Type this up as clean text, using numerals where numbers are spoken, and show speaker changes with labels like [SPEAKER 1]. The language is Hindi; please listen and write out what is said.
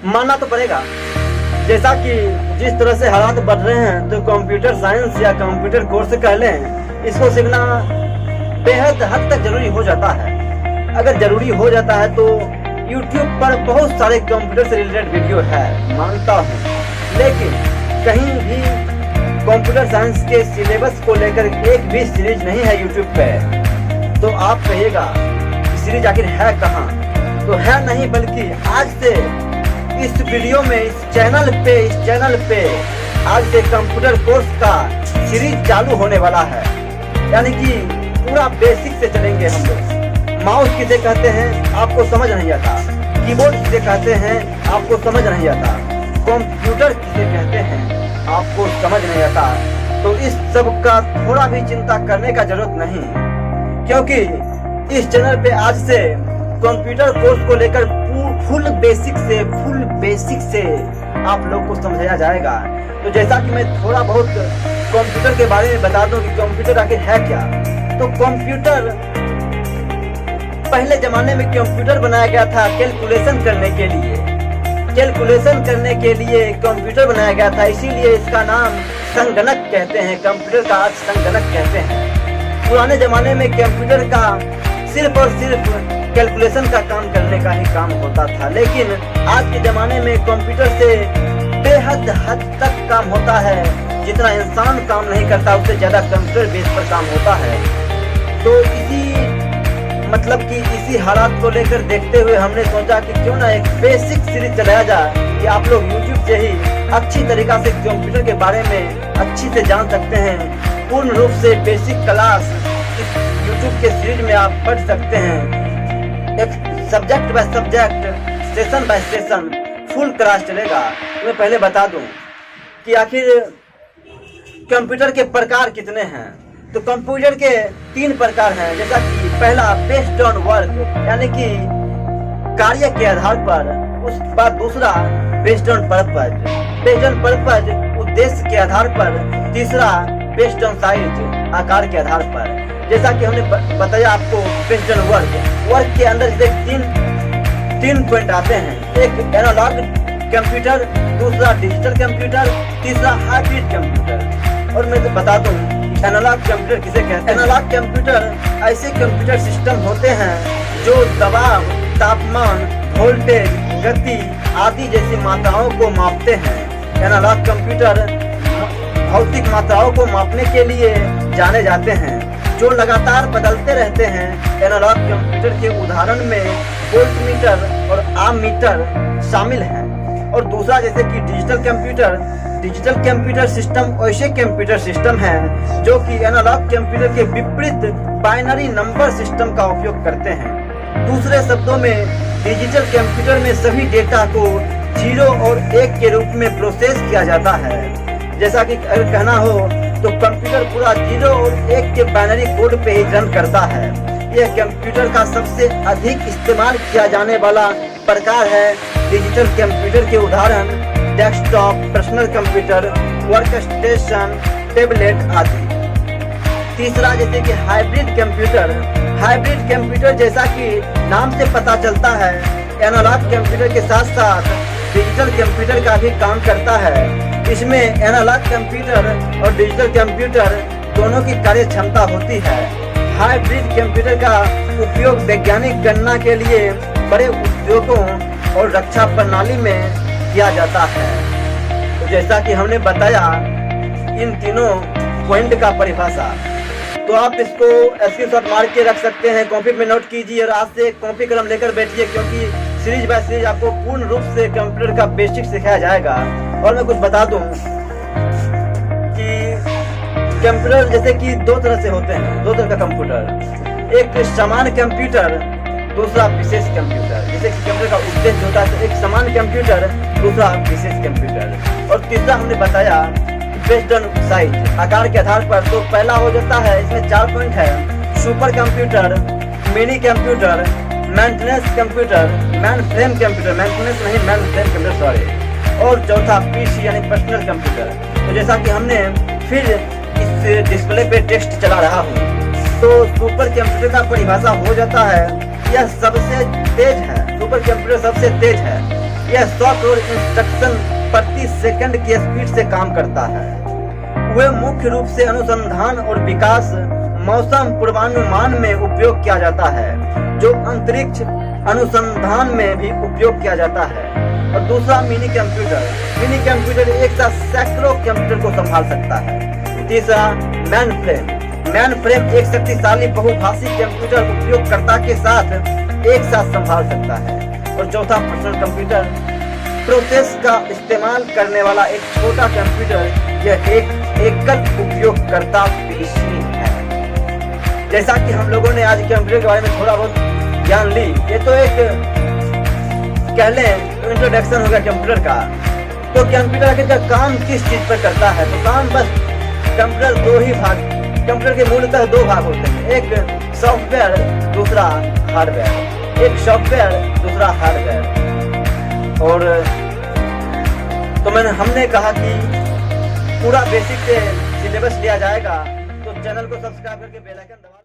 [SPEAKER 1] मानना तो पड़ेगा। जैसा कि जिस तरह से हालात बढ़ रहे हैं तो कंप्यूटर साइंस या कंप्यूटर कोर्स कह लें, इसको सीखना बेहद हद तक जरूरी हो जाता है। अगर जरूरी हो जाता है तो YouTube पर बहुत सारे कंप्यूटर से रिलेटेड वीडियो है, मानता हूँ, लेकिन कहीं भी कंप्यूटर साइंस के सिलेबस को लेकर एक भी सीरीज नहीं है YouTube पे। तो आप कहिएगा कि सीरीज आखिर है कहाँ? तो है नहीं, बल्कि आज से इस वीडियो में इस चैनल पे आज से कंप्यूटर कोर्स का सीरीज चालू होने वाला है। यानी कि पूरा बेसिक से चलेंगे हम लोग। माउस किसे कहते हैं आपको समझ नहीं आता, कीबोर्ड किसे कहते हैं आपको समझ नहीं आता, कंप्यूटर किसे कहते हैं आपको समझ नहीं आता। तो इस सब का थोड़ा भी चिंता करने का जरूरत नहीं, क्योंकि इस चैनल पे आज से कंप्यूटर कोर्स को लेकर फुल बेसिक से आप लोग को समझाया जाएगा। तो जैसा कि मैं थोड़ा बहुत कंप्यूटर के बारे में बता दूं कि कंप्यूटर आखिर है क्या। तो कंप्यूटर, पहले जमाने में कंप्यूटर बनाया गया था कैलकुलेशन करने के लिए कंप्यूटर बनाया गया था, इसीलिए इसका नाम संगणक कहते हैं। कंप्यूटर का अर्थ संगणक कहते हैं। पुराने जमाने में कंप्यूटर का सिर्फ और सिर्फ कैलकुलेशन का काम करने का ही काम होता था, लेकिन आज के ज़माने में कंप्यूटर से बेहद हद तक काम होता है। जितना इंसान काम नहीं करता उससे ज़्यादा कंप्यूटर बेस पर काम होता है। तो इसी हालात को लेकर देखते हुए हमने सोचा कि क्यों ना एक बेसिक सीरीज चलाया जाए कि आप लोग YouTube से ही अच्छी तरीक़ा से कंप्यूटर के बारे में अच्छी से जान सकते हैं। पूर्ण रूप से बेसिक क्लास इस YouTube के सीरीज में आप पढ़ सकते हैं। एक subject by subject, session bye session full class चलेगा। मैं पहले बता दूं कि आखिर कंप्यूटर के प्रकार कितने हैं। तो कंप्यूटर के 3 प्रकार हैं, जैसा कि पहला बेस्ड ऑन वर्क, यानी कि कार्य के आधार पर। उसके बाद दूसरा बेस्ड ऑन पर्पज, उद्देश्य के आधार पर। तीसरा बेस्ड ऑन साइज, आकार के आधार पर। जैसा कि हमने बताया आपको बेस्ड ऑन वर्क के अंदर से तीन पॉइंट आते हैं। एक एनालॉग कंप्यूटर, दूसरा डिजिटल कंप्यूटर, तीसरा हाइब्रिड कंप्यूटर। और मैं तो बता दूं एनालॉग कंप्यूटर किसे कहते हैं। एनालॉग कंप्यूटर ऐसे कंप्यूटर सिस्टम होते हैं जो दबाव, तापमान, वोल्टेज, गति आदि जैसी मात्राओं को मापते हैं। एनालॉग कंप्यूटर भौतिक मात्राओं को मापने के लिए जाने जाते हैं, जो लगातार बदलते रहते हैं। एनालॉग कंप्यूटर के उदाहरण में वोल्टमीटर और आममीटर शामिल हैं। और दूसरा जैसे कि डिजिटल कंप्यूटर सिस्टम वैसे कंप्यूटर सिस्टम है जो कि एनालॉग कंप्यूटर के विपरीत बाइनरी नंबर सिस्टम का उपयोग करते हैं। दूसरे शब्दों में डिजिटल कंप्यूटर में सभी डेटा को 0 और 1 के रूप में प्रोसेस किया जाता है। जैसा कि अगर कहना हो तो कंप्यूटर पूरा 0 और 1 के बाइनरी कोड पे ही रन करता है। यह कंप्यूटर का सबसे अधिक इस्तेमाल किया जाने वाला प्रकार है। डिजिटल कंप्यूटर के उदाहरण desktop, personal computer, work station, tablet आदि। तीसरा जैसे कि हाइब्रिड कंप्यूटर जैसा कि नाम से पता चलता है, एनालॉग कंप्यूटर के साथ साथ डिजिटल कंप्यूटर का भी काम करता है। इसमें एनालॉग कंप्यूटर और डिजिटल कंप्यूटर दोनों की कार्य क्षमता होती है। हाइब्रिड कंप्यूटर का उपयोग वैज्ञानिक गणना के लिए बड़े उद्योगों और रक्षा प्रणाली में किया जाता है। तो जैसा कि हमने बताया इन तीनों पॉइंट का परिभाषा, तो आप इसको स्क्रीनशॉट मार के रख सकते हैं, कॉपी में नोट कीजिए और आज से कॉपी कलम लेकर बैठिए, क्योंकि सीरीज बाय सीरीज आपको पूर्ण रूप से कंप्यूटर का बेसिक सिखाया जाएगा। और मैं कुछ बता दूं कि कंप्यूटर जैसे कि 2 तरह से होते हैं, 2 तरह का कंप्यूटर। एक सामान्य कंप्यूटर, दूसरा विशेष कंप्यूटर। जैसे कि कंप्यूटर का उद्देश्य होता है तो एक सामान्य कंप्यूटर, दूसरा विशेष कंप्यूटर। और तीसरा हमने बताया बेस्ड ऑन साइज, आकार के आधार पर। तो पहला हो जाता है, इसमें 4 पॉइंट है, super computer, mini computer, maintenance computer, mainframe computer sorry. और चौथा पीसी यानी पर्सनल कंप्यूटर। तो जैसा कि हमने फिर इस डिस्प्ले पे टेक्स्ट चला रहा हूँ, तो सुपर कंप्यूटर का परिभाषा हो जाता है यह सबसे तेज है। सुपर कंप्यूटर सबसे तेज है। यह 100 करोड़ इंस्ट्रक्शन प्रति सेकंड की स्पीड से काम करता है। वह मुख्य रूप से अनुसंधान और विकास, मौसम पूर्वानुमान में उपयोग किया जाता है, जो अंतरिक्ष अनुसंधान में भी उपयोग किया जाता है। और दूसरा मिनी कंप्यूटर एक साथ सैकड़ों कंप्यूटर को संभाल सकता है। तीसरा मैन फ्रेम एक शक्तिशाली बहुभाषी कंप्यूटर उपयोगकर्ता के साथ एक साथ संभाल सकता है। और चौथा पर्सनल कंप्यूटर, प्रोसेस का इस्तेमाल करने वाला एक छोटा कंप्यूटर। यह एक एकल उपयोगकर्ता पीसी है। जैसा कि हम लोगों ने आज कंप्यूटर के बारे में थोड़ा बहुत ज्ञान ली, ये तो एक कह लें इंट्रोडक्शन हो गया कंप्यूटर का। तो कंप्यूटर आखिर काम किस चीज पर करता है? तो काम बस कंप्यूटर के मूलतः दो भाग होते हैं, एक सॉफ्टवेयर, दूसरा हार्डवेयर। एक सॉफ्टवेयर, दूसरा हार्डवेयर। और तो हमने कहा कि पूरा बेसिक से सिलेबस लिया जाएगा, तो चैनल को सब्सक्राइब करके बेल आइकन दबा